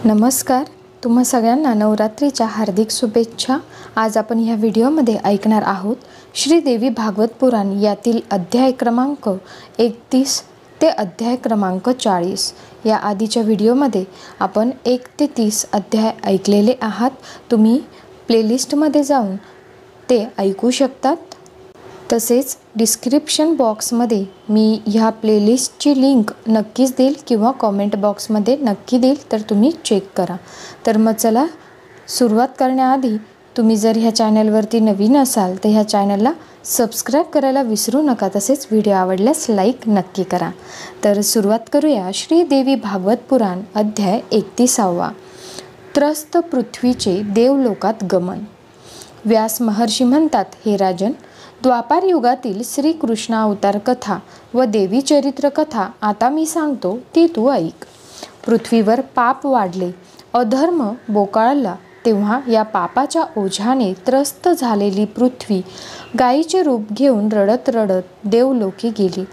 नमस्कार, तुम्हा सगळ्यांना नवरात्रीच्या हार्दिक शुभेच्छा। आज आपण ह्या व्हिडिओमध्ये ऐकणार आहोत श्रीदेवी भागवत पुराण यातील अध्याय क्रमांक 31 ते अध्याय क्रमांक 40। या आधीच्या व्हिडिओमध्ये आपण 1 ते 30 अध्याय ऐकलेले आहात। तुम्ही प्लेलिस्टमध्ये जाऊन ते ऐकू शकतात। तसेच डिस्क्रिप्शन बॉक्समध्ये मी ह्या प्लेलिस्टची लिंक नक्कीच देईल किंवा कमेंट बॉक्समध्ये नक्की देईल, तर तुम्ही चेक करा। तर मग चला सुरुवात करण्याआधी तुम्ही जर ह्या चॅनलवरती नवीन असाल तर ह्या चॅनलला सबस्क्राईब करायला विसरू नका। तसेच व्हिडिओ आवडल्यास लाईक नक्की करा। तर सुरुवात करूया। श्रीदेवी भागवत पुराण अध्याय 31। त्रस्त पृथ्वीचे देवलोकात गमन। व्यास महर्षी म्हणतात, हे राजन, द्वापार युगातील श्रीकृष्ण अवतार कथा व देवी चरित्र कथा आता मी सांगतो, ती तू ऐक। पृथ्वीवर पाप वाढले, अधर्म बोकाळला, तेव्हा या पापाच्या ओझ्याने त्रस्त झालेली पृथ्वी गायीचे रूप घेऊन रडत रडत देवलोकी गेली।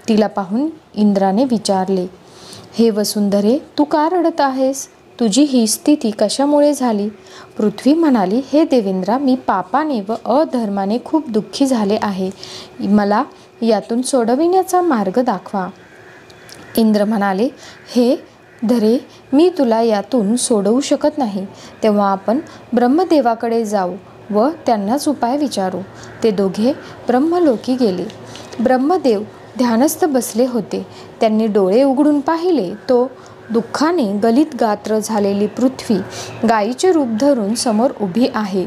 तिला पाहून इंद्राने विचारले, हे वसुंधरे, तू का रडत आहेस? तुझी ही स्थिती कशामुळे झाली? पृथ्वी म्हणाली, हे देवेंद्रा, मी पापाने व अधर्माने खूप दुःखी झाले आहे। मला यातून सोडविण्याचा मार्ग दाखवा। इंद्र म्हणाले, हे धरे, मी तुला यातून सोडवू शकत नाही। तेव्हा आपण ब्रह्मदेवाकडे जाऊ व त्यांनाच उपाय विचारू। ते दोघे ब्रह्मलोकी गेले। ब्रह्मदेव ध्यानस्थ बसले होते। त्यांनी डोळे उघडून पाहिले तो दुःखाने गलित गात्र झालेली पृथ्वी गायीचे रूप धरून समोर उभी आहे।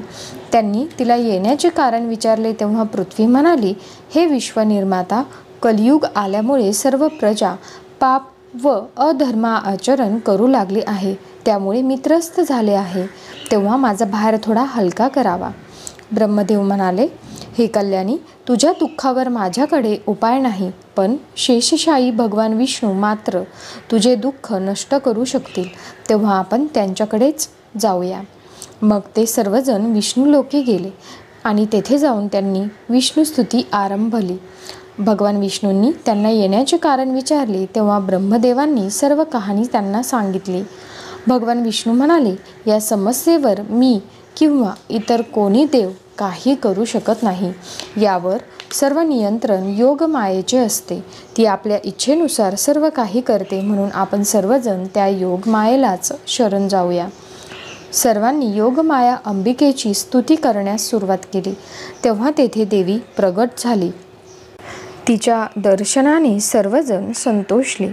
त्यांनी तिला येण्याचे कारण विचारले तेव्हा पृथ्वी म्हणाली, हे विश्वनिर्माता, कलियुग आल्यामुळे सर्व प्रजा पाप व अधर्म आचरण करू लागली आहे, त्यामुळे मी त्रस्त झाले आहे। तेव्हा माझा भार थोडा हलका करावा। ब्रह्मदेव म्हणाले, हे कल्याणी, तुझ्या दुःखावर माझ्याकडे उपाय नाही, पण शेषशायी भगवान विष्णू मात्र तुझे दुःख नष्ट करू शकतील। तेव्हा आपण त्यांच्याकडेच जाऊया। मग ते सर्वजण विष्णुलोकी गेले आणि तेथे जाऊन त्यांनी विष्णुस्तुती आरंभली। भगवान विष्णूंनी त्यांना येण्याचे कारण विचारले तेव्हा ब्रह्मदेवांनी सर्व कहाणी त्यांना सांगितली। भगवान विष्णू म्हणाले, या समस्येवर मी किंवा इतर कोणी देव काही करू शकत नाही। यावर सर्व नियंत्रण योगमायेचे असते। ती आपल्या इच्छेनुसार सर्व काही करते, म्हणून आपण सर्वजण त्या योगमायेलाच शरण जाऊया। सर्वांनी योगमाया अंबिकेची स्तुती करण्यास सुरुवात केली। तेव्हा तेथे देवी प्रगट झाली। तिच्या दर्शनाने सर्वजण संतोषले।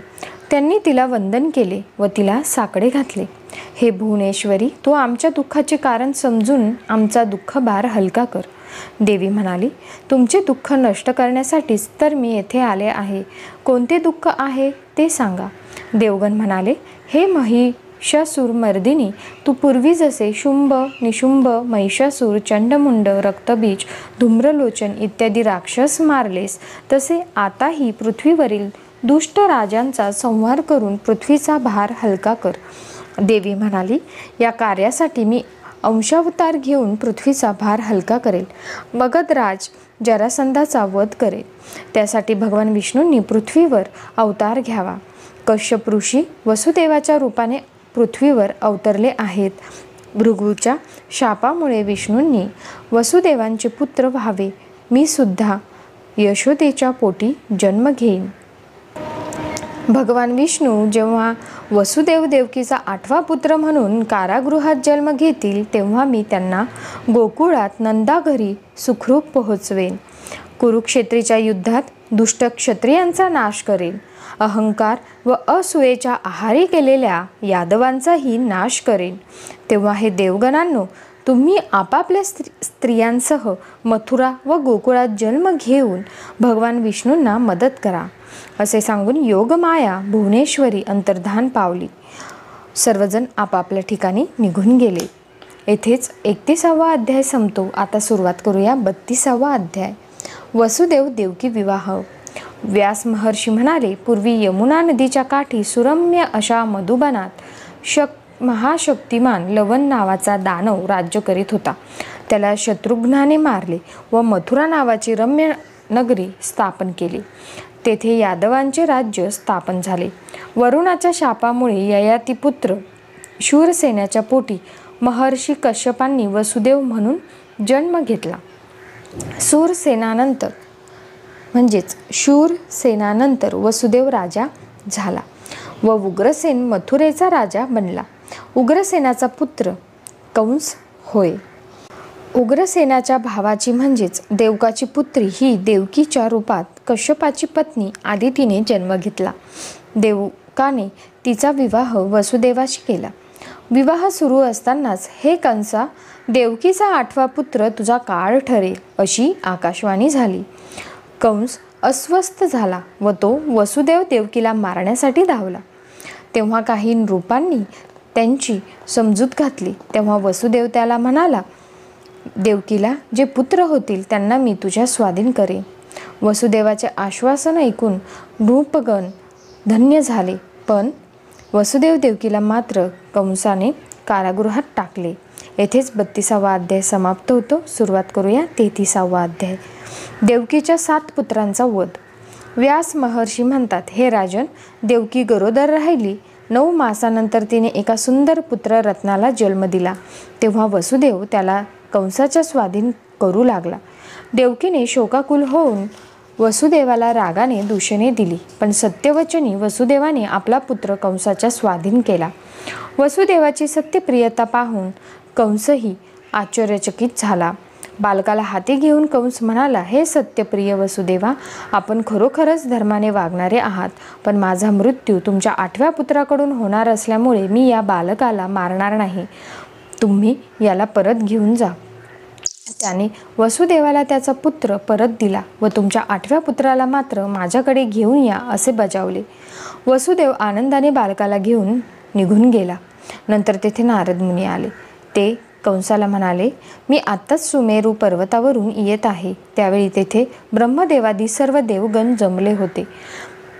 त्यांनी तिला वंदन केले व तिला साकडे घातले। हे भुवनेश्वरी, तू आमच्या दुःखाचे कारण समजून आमचा दुःखभार हलका कर। देवी म्हणाली, तुमचे दुःख नष्ट करण्यासाठीच तर मी येथे आले आहे। कोणते दुःख आहे ते सांगा। देवगण म्हणाले, हे महिषासुर मर्दिनी, तू पूर्वी जसे शुंभ, निशुंभ, महिषासुर, चंडमुंड, रक्तबीज, धूम्रलोचन इत्यादी राक्षस मारलेस, तसे आताही पृथ्वीवरील दुष्ट राजांचा संहार करून पृथ्वीचा भार हलका कर। देवी म्हणाली, या कार्यासाठी मी अंशावतार घेऊन पृथ्वीचा भार हलका करेल। मगधराज जरासंधाचा वध करेल। त्यासाठी भगवान विष्णूंनी पृथ्वीवर अवतार घ्यावा। कश्यप ऋषी वसुदेवाच्या रूपाने पृथ्वीवर अवतरले आहेत। भृगूच्या शापामुळे विष्णूंनी वसुदेवांचे पुत्र व्हावे। मी सुद्धा यशोदेच्या पोटी जन्म घेईन। भगवान विष्णू जेव्हा वसुदेव देवकीचा 8वा पुत्र म्हणून कारागृहात जन्म घेतील तेव्हा मी त्यांना गोकुळात नंदाघरी सुखरूप पोहोचवेन। कुरुक्षेत्रीच्या युद्धात दुष्ट क्षत्रियांचा नाश करेन। अहंकार व असूयेच्या आहारी गेलेल्या यादवांचाही नाश करेन। तेव्हा हे देवगणांनो, तुम्ही आपापल्या स्त्रियांसह मथुरा व गोकुळात जन्म घेऊन भगवान विष्णूंना मदत करा। असे सांगून योगमाया भुवनेश्वरी अंतर्धान पावली। सर्वजण आपापल्या ठिकाणी निघून गेले। येथेच 31वा अध्याय संपतो। आता सुरुवात करूया 32वा अध्याय। वसुदेव देवकी विवाह। व्यास महर्षी म्हणाले, पूर्वी यमुना नदीच्या काठी सुरम्य अशा मधुबनात महाशक्तिमान लवन नावाचा दानव राज्य करीत होता। त्याला शत्रुघ्नाने मारले व मथुरा नावाची रम्य नगरी स्थापन केली। तेथे यादवांचे राज्य स्थापन झाले। वरुणाच्या शापामुळे ययाती पुत्र शूरसेनाच्या पोटी महर्षी कश्यपांनी वसुदेव म्हणून जन्म घेतला. शूरसेनानंतर वसुदेव राजा झाला व उग्रसेन मथुरेचा राजा बनला. उग्रसेनाचा पुत्र कंस होय. उग्रसेनाच्या भावाची म्हणजेच देवकाची पुत्री ही देवकीच्या रूपात कश्यपाची पत्नी आदितीने जन्म घेतला. देवकाने तिचा विवाह वसुदेवाशी केला. विवाह सुरू असतानाच, हे कंसा, देवकीचा 8वा पुत्र तुझा काळ ठरेल अशी आकाशवाणी झाली. कंस अस्वस्थ झाला व तो वसुदेव देवकीला मारण्यासाठी धावला. तेव्हा काही नृपांनी त्यांची समजूत घातली. तेव्हा वसुदेव त्याला म्हणाला, देवकीला जे पुत्र होतील त्यांना मी तुझ्या स्वाधीन करेन. वसुदेवाचे आश्वासन ऐकून नृपगण धन्य झाले. पण वसुदेव देवकीला मात्र कंसाने कारागृहात टाकले. येथेच 32वा अध्याय समाप्त होतो. सुरुवात करूया 33वा अध्याय. देवकीच्या 7 पुत्रांचा वध. व्यास महर्षी म्हणतात, हे राजन, देवकी गरोदर राहिली. 9 मासानंतर तिने एका सुंदर पुत्र रत्नाला जन्म दिला. तेव्हा वसुदेव त्याला कंसाच्या स्वाधीन करू लागला. देवकीने शोकाकुल होऊन वसुदेवाला रागाने दूषणे दिली. पण सत्यवचनी वसुदेवाने आपला पुत्र कंसाच्या स्वाधीन केला. वसुदेवाची सत्यप्रियता पाहून कंसही आश्चर्यचकित झाला. बालकाला हाती घेऊन कंस म्हणाला, हे सत्यप्रिय वसुदेवा, आपण खरोखरच धर्माने वागणारे आहात. पण माझा मृत्यू तुमच्या 8व्या पुत्राकडून होणार असल्यामुळे मी या बालकाला मारणार नाही. तुम्ही याला परत घेऊन जा. त्याने वसुदेवाला त्याचा पुत्र परत दिला व तुमच्या 8व्या पुत्राला मात्र माझ्याकडे घेऊन या असे बजावले. वसुदेव आनंदाने बालकाला घेऊन निघून गेला. नंतर तेथे नारद मुनी आले. ते कंसाला म्हणाले, मी आत्ताच सुमेरू पर्वतावरून येत आहे. त्यावेळी तेथे ब्रह्मदेवादी सर्व देवगण जमले होते.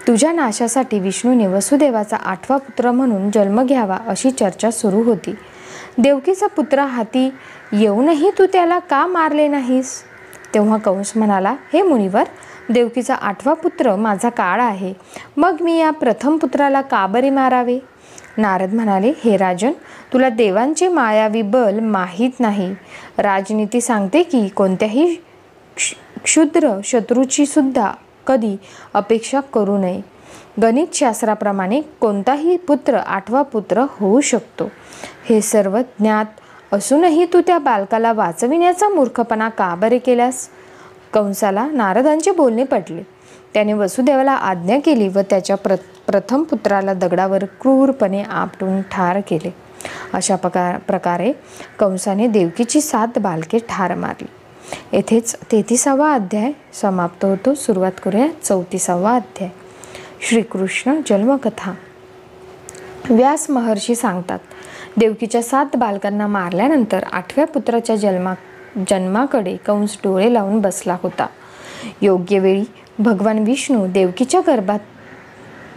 तुझ्या नाशासाठी विष्णूने वसुदेवाचा 8वा पुत्र म्हणून जन्म घ्यावा अशी चर्चा सुरू होती. देवकीचा पुत्र हाती येऊनही तू त्याला का मारले नाहीस? तेव्हा कंस म्हणाला, हे मुनिवर, देवकीचा 8वा पुत्र माझा काळ आहे. मग मी या प्रथम पुत्राला का बरे मारावे? नारद म्हणाले, हे राजन, तुला देवांचे मायावी बल माहीत नाही. राजनीती सांगते की कोणत्याही क्षुद्र शत्रूची सुद्धा कधी अपेक्षा करू नये. गणितशास्त्राप्रमाणे कोणताही पुत्र 8वा पुत्र होऊ शकतो. हे सर्व ज्ञात असूनही तू त्या बालकाला वाचविण्याचा मूर्खपणा का बरे केलास? कंसाला नारदांचे बोलणे पटले. त्याने वसुदेवाला आज्ञा केली व त्याच्या प्रथम पुत्राला दगडावर क्रूरपणे आपटून ठार केले. अशा प्रकारे कंसाने देवकीची 7 बालके ठार मारली. येथेच 33वा अध्याय समाप्त होतो. सुरुवात करूया 34वा अध्याय. श्रीकृष्ण जन्मकथा. व्यास महर्षी सांगतात, देवकीच्या 7 बालकांना मारल्यानंतर 8व्या पुत्राच्या जन्माकडे कंस डोळे लावून बसला होता. योग्य वेळी भगवान विष्णू देवकीच्या गर्भात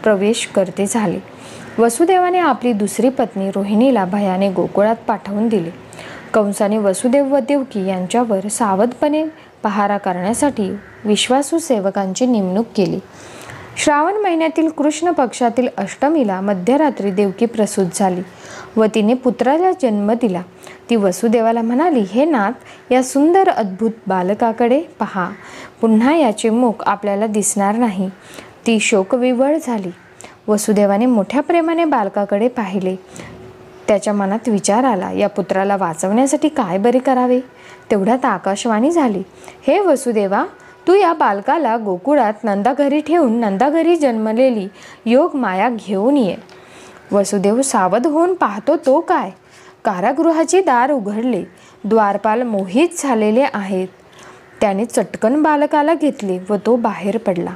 प्रवेश करते झाले. वसुदेवाने आपली दुसरी पत्नी रोहिणीला भयाने गोकुळात पाठवून दिले. कंसाने वसुदेव व देवकी यांच्यावर सावधपणे पहारा करण्यासाठी विश्वासू सेवकांची नेमणूक केली. श्रावण महिन्यातील कृष्ण पक्षातील अष्टमीला मध्यरात्री देवकी प्रसूत झाली व तिने पुत्राला जन्म दिला. ती वसुदेवाला म्हणाली, हे नाथ, या सुंदर अद्भुत बालकाकडे पहा. पुन्हा याचे मुख आपल्याला दिसणार नाही. ती शोकविव्हळ झाली. वसुदेवाने मोठ्या प्रेमाने बालकाकडे पाहिले. त्याच्या मनात विचार आला, या पुत्राला वाचवण्यासाठी काय बरे करावे? तेवढ्यात आकाशवाणी झाली, हे वसुदेवा, तू या बालकाला गोकुळात नंदाघरी ठेवून नंदाघरी जन्मलेली योग माया घेऊन ये. वसुदेव सावध होऊन पाहतो तो काय? कारागृहाचे दार उघडले. द्वारपाल मोहित झालेले आहेत. त्याने चटकन बालकाला घेतले व तो बाहेर पडला.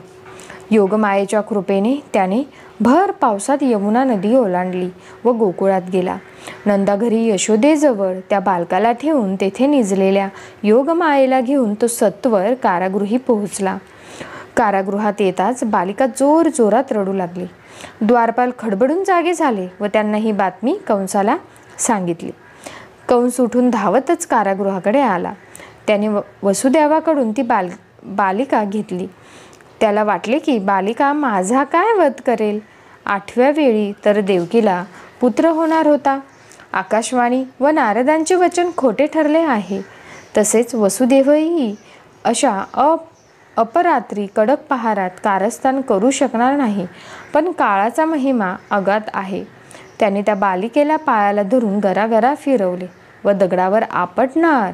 योगमायेच्या कृपेने त्याने भर पावसात यमुना नदी ओलांडली व गोकुळात गेला. नंदाघरी यशोदेजवळ त्या बालकाला ठेवून तेथे निजलेल्या योगमायेला घेऊन तो सत्वर कारागृही पोहोचला. कारागृहात येताच बालिका जोर जोरात रडू लागली. द्वारपाल खडबडून जागे झाले व त्यांना ही बातमी कंसाला सांगितली. कंस उठून धावतच कारागृहाकडे आला. त्याने वसुदेवाकडून ती बालिका घेतली. त्याला वाटले की बालिका माझा काय वध करेल. 8व्या वेळी तर देवकीला पुत्र होणार होता. आकाशवाणी व नारदांचे वचन खोटे ठरले आहे. तसेच वसुदेवही अशा अपरात्री कडक पहारात कारस्थान करू शकणार नाही. पण काळाचा महिमा अगाध आहे. त्याने त्या बालिकेला पायाला धरून गरागरा फिरवले व दगडावर आपटणार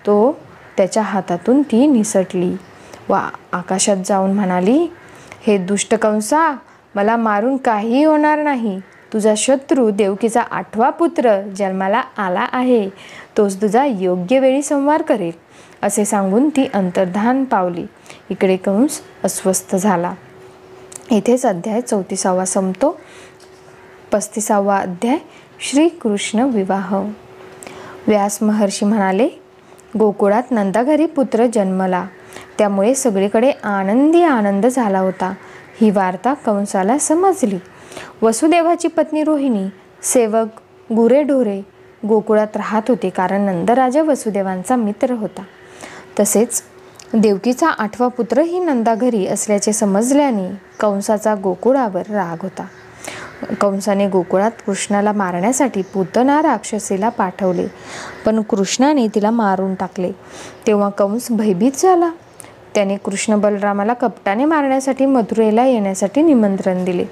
तो त्याच्या हातातून ती निसटली व आकाशात जाऊन म्हणाली, हे दुष्ट कंसा, मला मारून काहीही होणार नाही. तुझा शत्रू देवकीचा 8वा पुत्र जन्माला आला आहे. तोच तुझा योग्य वेळी संहार करेल. असे सांगून ती अंतर्धान पावली. इकडे कंस अस्वस्थ झाला. इथेच अध्याय 34 संपतो. 35वा अध्याय श्रीकृष्ण विवाह. व्यास महर्षी म्हणाले, गोकुळात नंदाघरी पुत्र जन्मला. त्यामुळे सगळीकडे आनंदी आनंद झाला होता. ही वार्ता कंसाला समजली. वसुदेवाची पत्नी रोहिणी, सेवक, गुरेढोरे गोकुळात राहत होते, कारण नंदराजा वसुदेवांचा मित्र होता. तसेच देवकीचा 8वा पुत्रही नंदाघरी असल्याचे समजल्याने कंसाचा गोकुळावर राग होता. कंसाने गोकुळात कृष्णाला मारण्यासाठी पूतना राक्षसीला पाठवले, पण कृष्णाने तिला मारून टाकले. तेव्हा कंस भयभीत झाला. त्याने कृष्ण बलरामाला कपटाने मारण्यासाठी मथुरेला येण्यासाठी निमंत्रण दिले.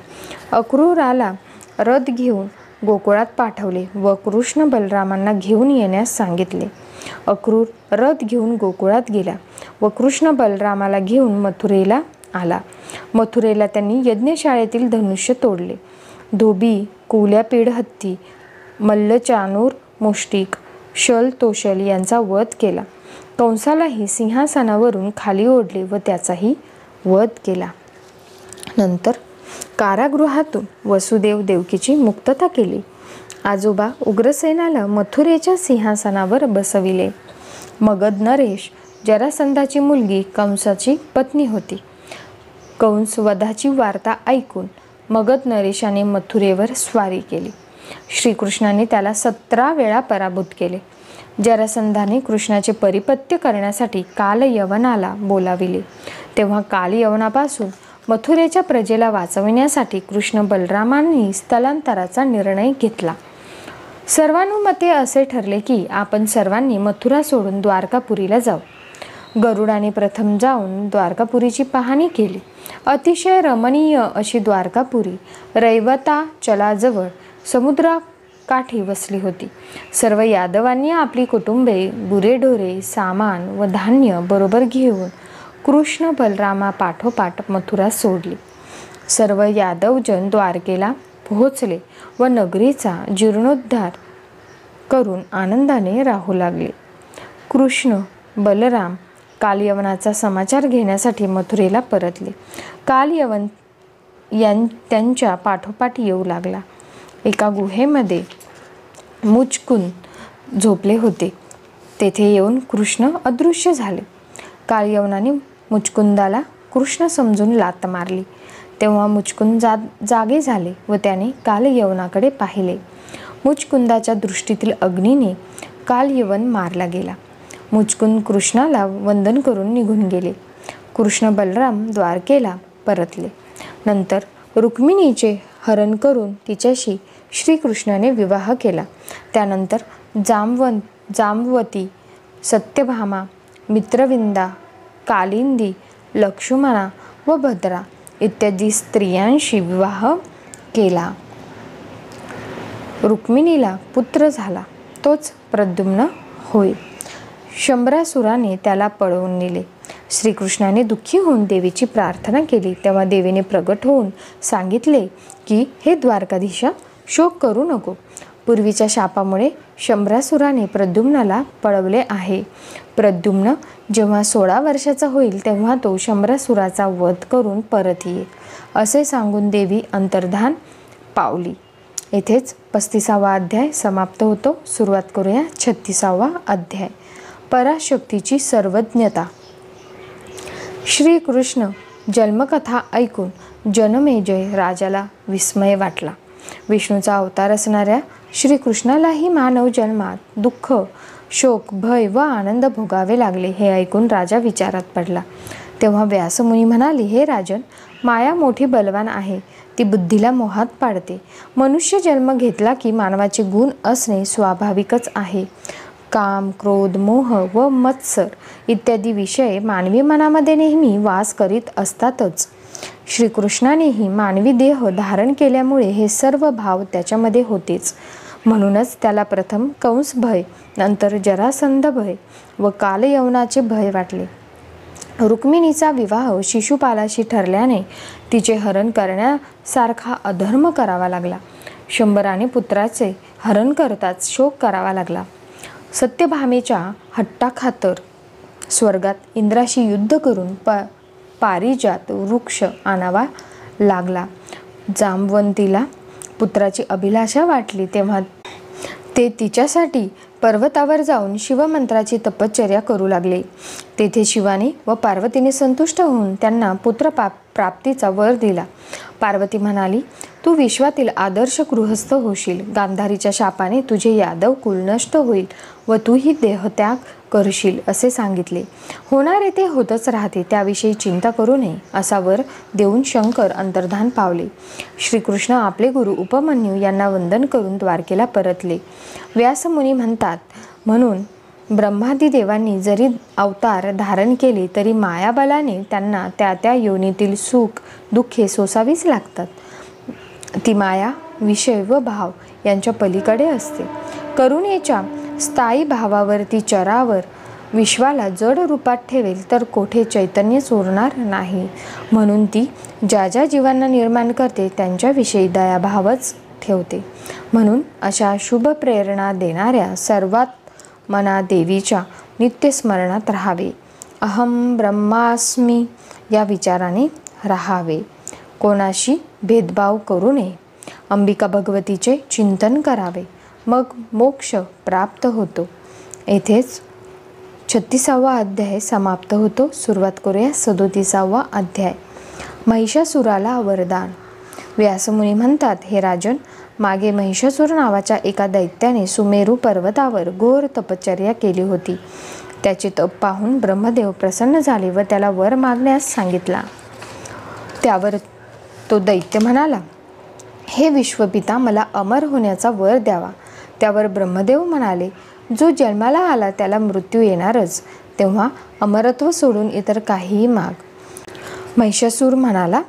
अक्रूराला रथ घेऊन गोकुळात पाठवले व कृष्ण बलरामांना घेऊन येण्यास सांगितले. अक्रूर रथ घेऊन गोकुळात गेला व कृष्ण बलरामाला घेऊन मथुरेला आला. मथुरेला त्यांनी यज्ञशाळेतील धनुष्य तोडले. धोबी, कुवल्या हत्ती, मल्ल, चानूर, मुष्टिक, शल, तोशल यांचा वध केला. कंसालाही सिंहासनावरून खाली ओढले व त्याचाही वध केला. नंतर कारागृहातून वसुदेव देवकीची मुक्तता केली. आजोबा उग्रसेनाला मथुरेच्या सिंहासनावर बसविले. मगध नरेश जरासंधाची मुलगी कंसाची पत्नी होती. कंस वधाची वार्ता ऐकून मगध नरेशाने मथुरेवर स्वारी केली. श्रीकृष्णाने त्याला 17 वेळा पराभूत केले. जरासंधाने कृष्णाचे परिपत्य करण्यासाठी कालयवनाला बोलाविले. तेव्हा कालयवनापासून मथुरेच्या प्रजेला वाचविण्यासाठी कृष्ण बलरामांनी स्थलांतराचा निर्णय घेतला. सर्वानुमते असे ठरले की आपण सर्वांनी मथुरा सोडून द्वारकापुरीला जाऊ. गरुडाने प्रथम जाऊन द्वारकापुरीची पाहणी केली. अतिशय रमणीय अशी द्वारकापुरी रैवताचलाजवळ समुद्राकाठी वसली होती. सर्व यादवांनी आपली कुटुंबे, गुरेढोरे, सामान व धान्य बरोबर घेऊन कृष्ण बलरामा पाठोपाठ मथुरा सोडली. सर्व यादवजन द्वारकेला पोहोचले व नगरीचा जीर्णोद्धार करून आनंदाने राहू लागले. कृष्ण बलराम कालयवनाचा समाचार घेण्यासाठी मथुरेला परतले. कालयवन त्यांच्या पाठोपाठ येऊ लागला. एका गुहेमध्ये मुचकुंद झोपले होते. तेथे येऊन कृष्ण अदृश्य झाले. कालयवनाने मुचकुंदाला कृष्ण समजून लात मारली. तेव्हा मुचकुंद जागे झाले व त्याने कालयवनाकडे पाहिले. मुचकुंदाच्या दृष्टीतील अग्नीने कालयवन मारला गेला. मुचकुंद कृष्णाला वंदन करून निघून गेले. कृष्ण बलराम द्वारकेला परतले. नंतर रुक्मिणीचे हरण करून तिच्याशी श्रीकृष्णाने विवाह केला. त्यानंतर जांबवती, सत्यभामा, मित्रविंदा, कालिंदी, लक्ष्मणा व भद्रा इत्यादी स्त्रियांशी विवाह केला. रुक्मिणीला पुत्र झाला, तोच प्रद्युम्न होय. शंभरासुराने त्याला पळवून नेले. श्रीकृष्णाने दुःखी होऊन देवीची प्रार्थना केली. तेव्हा देवीने प्रगट होऊन सांगितले की हे द्वारकाधीशा, शोक करू नको. पूर्वीच्या शापामुळे शंभरासुराने प्रद्युम्नाला पळवले आहे. प्रद्युम्न जेव्हा 16 वर्षाचा होईल तेव्हा तो शंभरासुराचा वध करून परत येईल, असे सांगून देवी अंतर्धान पावली. येथेच 35वा अध्याय समाप्त होतो. सुरुवात करूया 36वा अध्याय. पराशक्तीची सर्वज्ञता. श्रीकृष्ण जन्मकथा ऐकून जनमेजय राजाला विस्मय वाटला. विष्णूचा अवतार असणाऱ्या श्रीकृष्णालाही मानव जन्मात दुःख, शोक, भय व आनंद भोगावे लागले हे ऐकून राजा विचारात पडला. तेव्हा व्यासमुनी म्हणाले, हे राजन, माया मोठी बलवान आहे. ती बुद्धीला मोहात पाडते. मनुष्य जन्म घेतला की मानवाचे गुण असणे स्वाभाविकच आहे. काम, क्रोध, मोह व मत्सर इत्यादी विषय मानवी मनामध्ये नेहमी वास करीत असतातच. श्रीकृष्णानेही मानवी देह धारण केल्यामुळे हे सर्व भाव त्याच्यामध्ये होतेच. म्हणूनच त्याला प्रथम कंस भय, नंतर जरासंध भय व कालयवनाचे भय वाटले. रुक्मिणीचा विवाह शिशुपालाशी ठरल्याने तिचे हरण करण्यासारखा अधर्म करावा लागला. शंबराने पुत्राचे हरण करताच शोक करावा लागला. सत्यभामेच्या हट्टाखातर स्वर्गात इंद्राशी युद्ध करून पारिजात वृक्ष आणावा लागला. जांबवंतीला पुत्राची अभिलाषा वाटली तेव्हा ते तिच्यासाठी पर्वतावर जाऊन शिवमंत्राची तपश्चर्या करू लागले. तेथे शिवाने व पार्वतीने संतुष्ट होऊन त्यांना पुत्र प्राप्तीचा वर दिला. पार्वती म्हणाली, तू विश्वातील आदर्श गृहस्थ होशील. गांधारीच्या शापाने तुझे यादव कुल नष्ट होईल व तूही देहत्याग करशील असे सांगितले. होणारे ते होतच राहते, त्याविषयी चिंता करू नये असा वर देऊन शंकर अंतर्धान पावले. श्रीकृष्ण आपले गुरु उपमन्यू यांना वंदन करून द्वारकेला परतले. व्यासमुनी म्हणतात, म्हणून ब्रह्मादी देवांनी जरी अवतार धारण केले तरी मायाबलाने त्यांना त्या त्या योनीतील सुख दुःखे सोसावीच लागतात. ती माया विषय व भाव यांच्या पलीकडे असते. करुणेच्या स्थायी भावावरती चरावर विश्वाला जड रूपात ठेवेल तर कोठे चैतन्य चोरणार नाही. म्हणून ती ज्या ज्या जीवांना निर्माण करते त्यांच्याविषयी दयाभावच ठेवते. म्हणून अशा शुभ प्रेरणा देणाऱ्या सर्वात मना देवीच्या नित्यस्मरणात राहावे. अहम ब्रह्मास्मी या विचाराने राहावे. कोणाशी भेदभाव करू नये. अंबिका भगवतीचे चिंतन करावे, मग मोक्ष प्राप्त होतो. येथेच 36वा अध्याय समाप्त होतो. सुरुवात करूया 37वा अध्याय. महिषासुराला वरदान. व्यासमुनी म्हणतात, हे राजन, मागे महिषासुर नावाच्या एका दैत्याने सुमेरू पर्वतावर घोर तपश्चर्या केली होती. त्याचे तप पाहून ब्रह्मदेव प्रसन्न झाले व त्याला वर मागण्यास सांगितला. त्यावर तो दैत्य म्हणाला, हे विश्वपिता, मला अमर होण्याचा वर द्यावा. त्यावर ब्रह्मदेव म्हणाले, जो जन्माला आला त्याला मृत्यू येणारच, तेव्हा अमरत्व सोडून इतर काहीही माग. महिषासूर म्हणाला,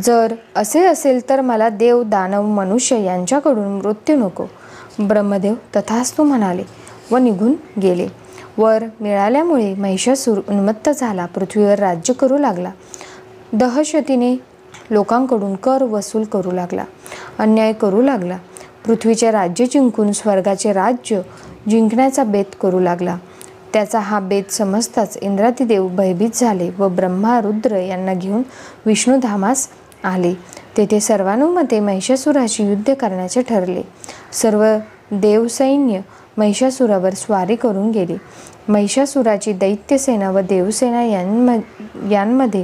जर असे असेल तर मला देव, दानव, मनुष्य यांच्याकडून मृत्यू नको. ब्रह्मदेव तथास्तु म्हणाले व निघून गेले. वर मिळाल्यामुळे महिषासूर उन्मत्त झाला. पृथ्वीवर राज्य करू लागला. दहशतीने लोकांकडून कर वसूल करू लागला. अन्याय करू लागला. पृथ्वीचे राज्य जिंकून स्वर्गाचे राज्य जिंकण्याचा बेत करू लागला. त्याचा हा बेत समजताच इंद्रादिदेव भयभीत झाले व ब्रह्मा, रुद्र यांना घेऊन विष्णुधामास आले. तेथे सर्वानुमते महिषासुराशी युद्ध करण्याचे ठरले. सर्व देवसैन्य महिषासुरावर स्वारी करून गेले. महिषासुराची दैत्यसेना व देवसेना यांमध्ये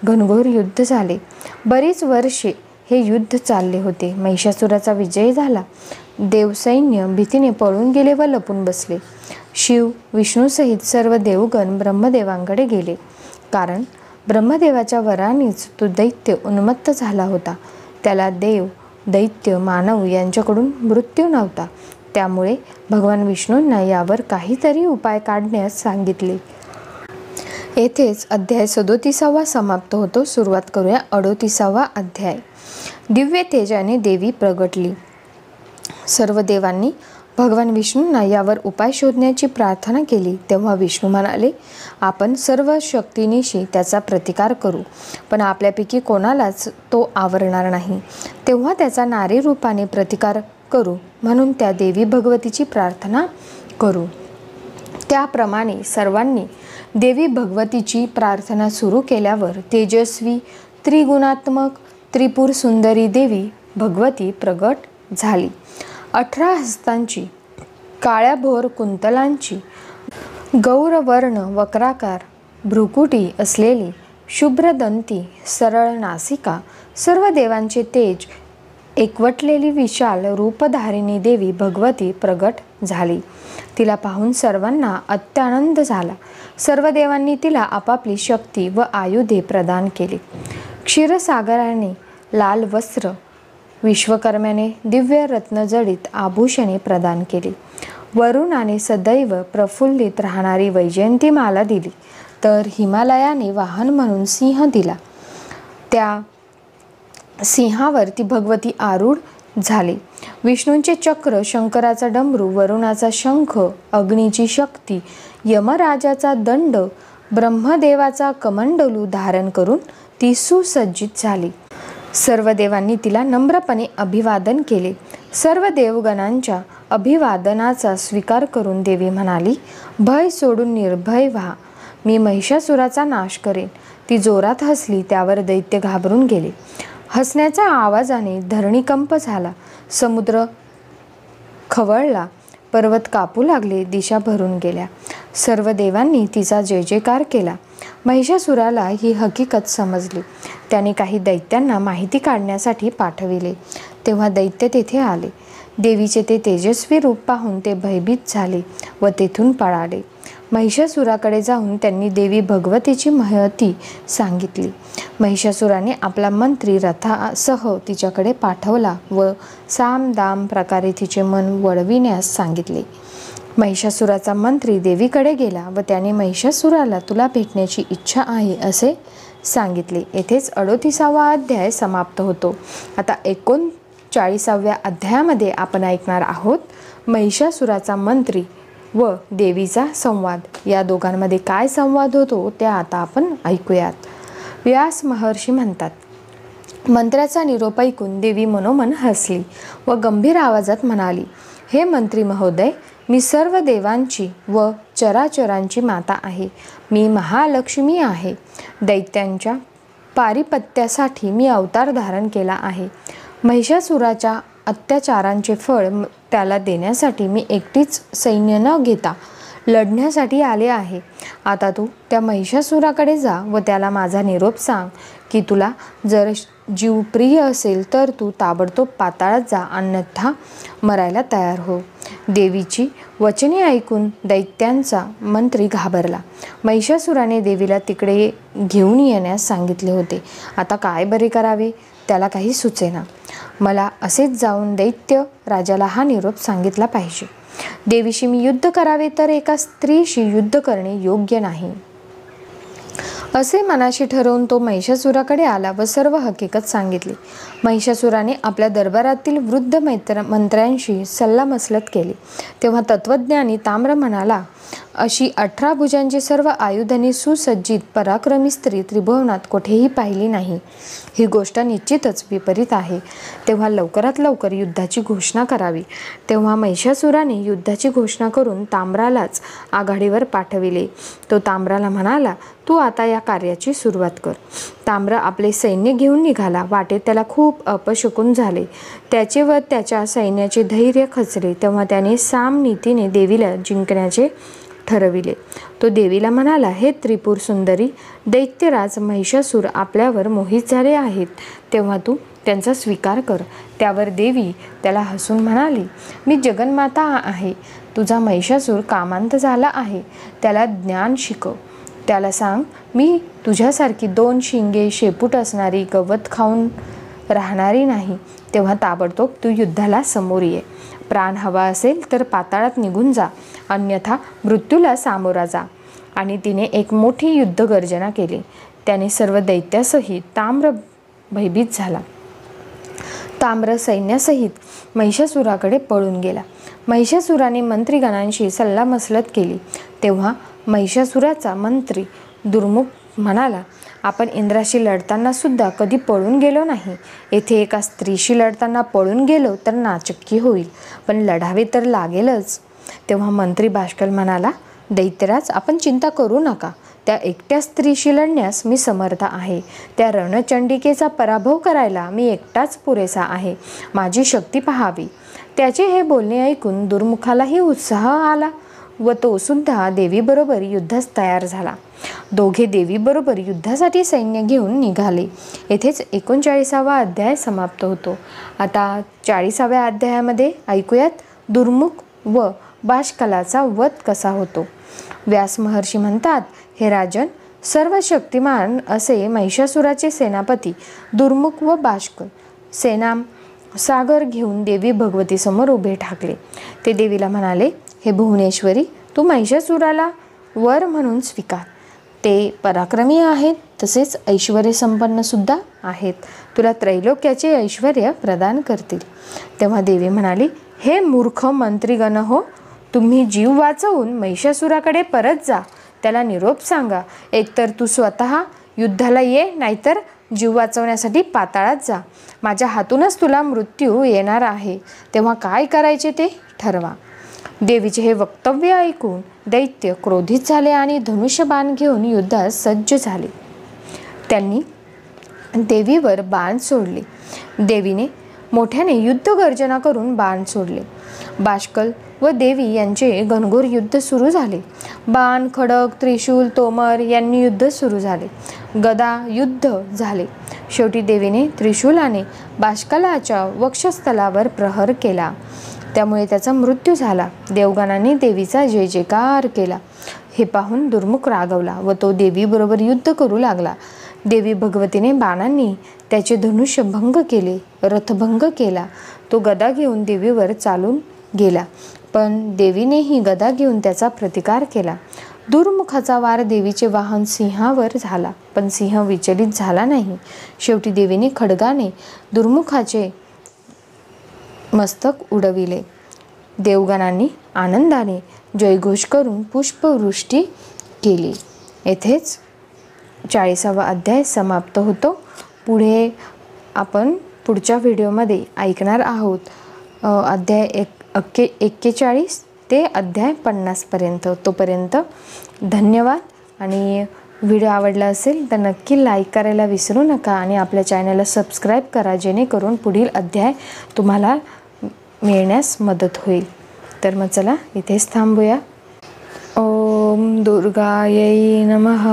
घनघोर युद्ध झाले. बरीच वर्षे हे युद्ध चालले होते. महिषासुराचा विजय झाला. देवसैन्य भीतीने पळून गेले व लपून बसले. शिव, विष्णूसहित सर्व देवगण ब्रह्मदेवांकडे गेले, कारण ब्रह्मदेवाच्या वरानेच तो दैत्य उन्मत्त झाला होता. त्याला देव, दैत्य, मानव यांच्याकडून मृत्यू नव्हता. त्यामुळे भगवान विष्णूंना यावर काहीतरी उपाय काढण्यास सांगितले. येथेच अध्याय 37वा समाप्त होतो. सुरुवात करूया 38वा अध्याय. दिव्य तेजाने देवी प्रगटली. सर्व देवांनी भगवान विष्णूंना यावर उपाय शोधण्याची प्रार्थना केली. तेव्हा विष्णू म्हणाले, आपण सर्व शक्तीनिशी त्याचा प्रतिकार करू, पण आपल्यापैकी कोणालाच तो आवरणार नाही. तेव्हा त्याचा नारी रूपाने प्रतिकार करू म्हणून त्या देवी भगवतीची प्रार्थना करू. त्याप्रमाणे सर्वांनी देवी भगवतीची प्रार्थना सुरू केल्यावर तेजस्वी, त्रिगुणात्मक, त्रिपुर सुंदरी देवी भगवती प्रगट झाली. 18 हस्तांची, काळ्याभोर कुंतलांची, गौरवर्ण वक्राकार भ्रुकुटी असलेली, शुभ्रदंती, सरळ नासिका, सर्व देवांचे तेज एकवटलेली विशाल रूपधारिणी देवी भगवती प्रगट झाली. तिला पाहून सर्वांना अत्यानंद झाला. सर्व देवांनी तिला आपापली शक्ती व आयुधे प्रदान केली. क्षीरसागराने लाल वस्त्र, विश्वकर्म्याने दिव्य रत्नजडित आभूषणे प्रदान केली. वरुणाने सदैव प्रफुल्लित राहणारी वैजयंतीमाला दिली, तर हिमालयाने वाहन म्हणून सिंह दिला. त्या सिंहावर ती भगवती आरूढ झाली. विष्णूंचे चक्र, शंकराचा डमरू, वरुणाचा शंख, अग्नीची शक्ती, यमराजाचा दंड, ब्रह्मदेवाचा कमंडलू धारण करून ती सुसज्जित झाली. सर्व देवांनी तिला नम्रपणे अभिवादन केले. सर्व देवगणांच्या अभिवादनाचा स्वीकार करून देवी म्हणाली, भय सोडून निर्भय व्हा, मी महिषासुराचा नाश करेन. ती जोरात हसली, त्यावर दैत्य घाबरून गेले. हसण्याच्या आवाजाने धरणीकंप झाला, समुद्र खवळला, पर्वत कापू लागले, दिशा भरून गेल्या. सर्व देवांनी तिचा जय जयकार केला. महिषासुराला ही हकीकत समजली. त्याने काही दैत्यांना माहिती काढण्यासाठी पाठविले. तेव्हा दैत्य तेथे आले. देवीचे ते तेजस्वी रूप पाहून ते भयभीत झाले व तेथून पळाले. महिषासुराकडे जाऊन त्यांनी देवी भगवतीची महती सांगितली. महिषासुराने आपला मंत्री रथासह तिच्याकडे पाठवला व साम दाम प्रकारे तिचे मन वळविण्यास सांगितले. महिषासुराचा मंत्री देवीकडे गेला व त्याने महिषासुराला तुला भेटण्याची इच्छा आहे असे सांगितले. येथेच 38वा अध्याय समाप्त होतो. आता 39व्या अध्यायामध्ये आपण ऐकणार आहोत महिषासुराचा मंत्री व देवीचा संवाद. या दोघांमध्ये काय संवाद होतो ते आता आपण ऐकूयात. व्यास महर्षी म्हणतात, मंत्र्याचा निरोप ऐकून देवी मनोमन हसली व गंभीर आवाजात म्हणाली, हे मंत्री महोदय, मी सर्व देवांची व चराचरांची माता आहे. मी महालक्ष्मी आहे. दैत्यांच्या पारिपत्यासाठी मी अवतार धारण केला आहे. महिषासुराच्या अत्याचारांचे फळ त्याला देण्यासाठी मी एकटीच सैन्य न घेता लढण्यासाठी आले आहे. आता तू त्या महिषासुराकडे जा व त्याला माझा निरोप सांग की तुला जर जीव प्रिय असेल तर तू ताबडतोब पाताळात जा, अन्यथा मरायला तयार हो. देवीची वचने ऐकून दैत्यांचा मंत्री घाबरला. महिषासुराने देवीला तिकडे घेऊन येण्यास सांगितले होते. आता काय बरे करावे त्याला काही सुचेना. मला असेच जाऊन दैत्य राजाला हा निरोप सांगितला पाहिजे. देवीशी मी युद्ध करावे तर एका स्त्रीशी युद्ध करणे योग्य नाही. असे मनाशी ठरवून तो महिषासुराकडे आला व सर्व हकीकत सांगितली. महिषासुराने आपल्या दरबारातील वृद्ध मंत्र्यांशी सल्लामसलत केली. तेव्हा तत्वज्ञानी ताम्र म्हणाला, अशी 18 भुजांची सर्व आयुधांनी सुसज्जित पराक्रमी स्त्री त्रिभुवनात कुठेही पाहिली नाही. ही गोष्ट निश्चितच विपरीत आहे. तेव्हा लवकरात लवकर युद्धाची घोषणा करावी. तेव्हा महिषासुराने युद्धाची घोषणा करून ताम्रालाच आघाडीवर पाठविले. तो ताम्राला म्हणाला, तू आता या कार्याची सुरुवात कर. ताम्र आपले सैन्य घेऊन निघाला. वाटेत त्याला खूप अपशकुन झाले. त्याचे व त्याच्या सैन्याचे धैर्य खचले. तेव्हा त्याने साम नीतीने देवीला जिंकण्याचे ठरविले. तो देवीला म्हणाला, हे त्रिपुर सुंदरी, दैत्यराज महिषासुर आपल्यावर मोहित झाले आहेत. तेव्हा तू त्यांचा स्वीकार कर. त्यावर देवी त्याला हसून म्हणाली, मी जगन्माता आहे. तुझा महिषासूर कामांत झाला आहे. त्याला ज्ञान शिकव. त्याला सांग, मी तुझ्यासारखी 2 शिंगे शेपूट असणारी, गवत खाऊन राहणारी नाही. तेव्हा ताबडतोब तू युद्धाला समोर ये. प्राण हवा असेल तर पाताळात निघून जा, अन्यथा मृत्यूला सामोरा जा. आणि तिने एक मोठी युद्ध गर्जना केली. त्याने सर्व दैत्यासहित ताम्र भयभीत झाला. ताम्र सैन्यासहित महिषासुराकडे पळून गेला. महिषासुराने मंत्रीगणांशी सल्लामसलत केली. तेव्हा महिषासुराचा मंत्री दुर्मुख म्हणाला, आपण इंद्राशी लढताना सुद्धा कधी पळून गेलो नाही. येथे एका स्त्रीशी लढताना पळून गेलो तर नाचक्की होईल, पण लढावे तर लागेलच. तेव्हा मंत्री बाष्कल म्हणाला, दैत्यराज, आपण चिंता करू नका. त्या एकट्या स्त्रीशी लढण्यास मी समर्थ आहे. त्या रणचंडिकेचा पराभव करायला मी एकटाच पुरेसा आहे. माझी शक्ती पहावी. त्याचे हे बोलणे ऐकून दुर्मुखालाही उत्साह आला व तो सुद्धा देवीबरोबर युद्धास तयार झाला. दोघे देवीबरोबर युद्धासाठी सैन्य घेऊन निघाले. येथेच 39वा अध्याय समाप्त होतो. आता 40व्या अध्यायामध्ये ऐकूयात दुर्मुख व बाष्कलाचा वध कसा होतो. व्यास महर्षी म्हणतात, हे राजन, सर्व शक्तिमान असे महिषासुराचे सेनापती दुर्मुख व बाष्कल सेना सागर घेऊन देवी भगवती समोर उभे ठाकले. ते देवीला म्हणाले, हे भुवनेश्वरी, तू महिषासुराला वर म्हणून स्वीकार. ते पराक्रमी आहेत, तसेच ऐश्वर्य संपन्न सुद्धा आहेत. तुला त्रैलोक्याचे ऐश्वर्य प्रदान करतील. तेव्हा देवी म्हणाली, हे मूर्ख मंत्रीगण हो, तुम्ही जीव वाचवून महिषासुराकडे परत जा. त्याला निरोप सांगा. एकतर तू स्वतः युद्धाला ये, नाहीतर जीव वाचवण्यासाठी पाताळात जा. माझ्या हातूनच तुला मृत्यू येणार आहे. तेव्हा काय करायचे ते ठरवा. देवीचे हे वक्तव्य ऐकून दैत्य क्रोधित झाले आणि धनुष्यबाण घेऊन युद्धास सज्ज झाले. त्यांनी देवीवर बाण सोडले. देवीने मोठ्याने युद्ध गर्जना करून बाण सोडले. बाष्कल व देवी यांचे घनघोर युद्ध सुरू झाले. बाण, खडक, त्रिशूल, तोमर यांनी युद्ध सुरू झाले. गदा युद्ध झाले. शेवटी देवीने त्रिशूलाने बाष्कलाच्या वक्षस्थलावर प्रहार केला. त्यामुळे त्याचा मृत्यू झाला. देवगणांनी देवीचा जय जयकार केला. हे पाहून दुर्मुख रागवला व तो देवीबरोबर युद्ध करू लागला. देवी भगवतीने बाणांनी त्याचे धनुष्य भंग केले, रथभंग केला. तो गदा घेऊन देवीवर चालून गेला, पण देवीनेही गदा घेऊन त्याचा प्रतिकार केला. दुर्मुखाचा वार देवीचे वाहन सिंहावर झाला, पण सिंह विचलित झाला नाही. शेवटी देवीने खड्गाने दुर्मुखाचे मस्तक उडविले. देवगणांनी आनंदाने जयघोष करून पुष्पवृष्टी केली. येथेच 40वा अध्याय समाप्त होतो. पुढे आपण पुढच्या व्हिडिओमध्ये ऐकणार आहोत अध्याय 41 ते अध्याय 50 पर्यंत. तोपर्यंत धन्यवाद. आणि व्हिडिओ आवडला असेल तर नक्की लाईक करायला विसरू नका आणि आपल्या चॅनलला सबस्क्राईब करा, जेणेकरून पुढील अध्याय तुम्हाला मिळण्यास मदत होईल. तर मग चला इथेच थांबूया. ओम दुर्गायै नमः.